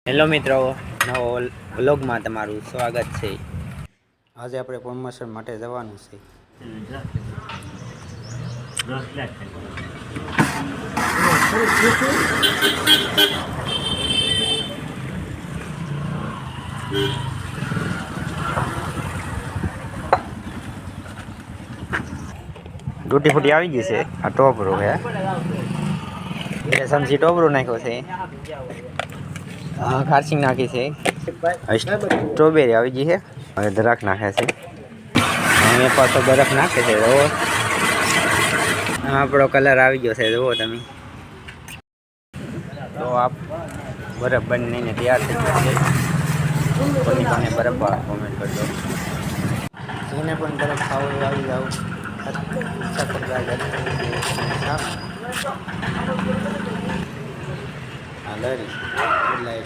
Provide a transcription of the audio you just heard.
Hello મિત્રો, નવો વ્લોગમાં તમારું સ્વાગત છે. આજે આપણે પ્રમોશન માટે જવાનું છે. તૂટી ફૂટી આવી ગઈ છે. આ ટોપરો હે સમજી ટોપરો નાખ્યો છે. ખારસિંગ નાખી છે. સ્ટ્રોબેરી આવી ગઈ છે. હવે દરખ નાખે છે. અમે પાછો બરફ નાખે છે. જુઓ, આપણો કલર આવી ગયો છે. જુઓ તમે. તો આપ બરફ બનીને તૈયાર થઈ ગયો છે. કોની કોને બરફ કોમેન્ટ કરજો. જેને પણ બરફ ખાવો આવી જાઓ. હા લઈ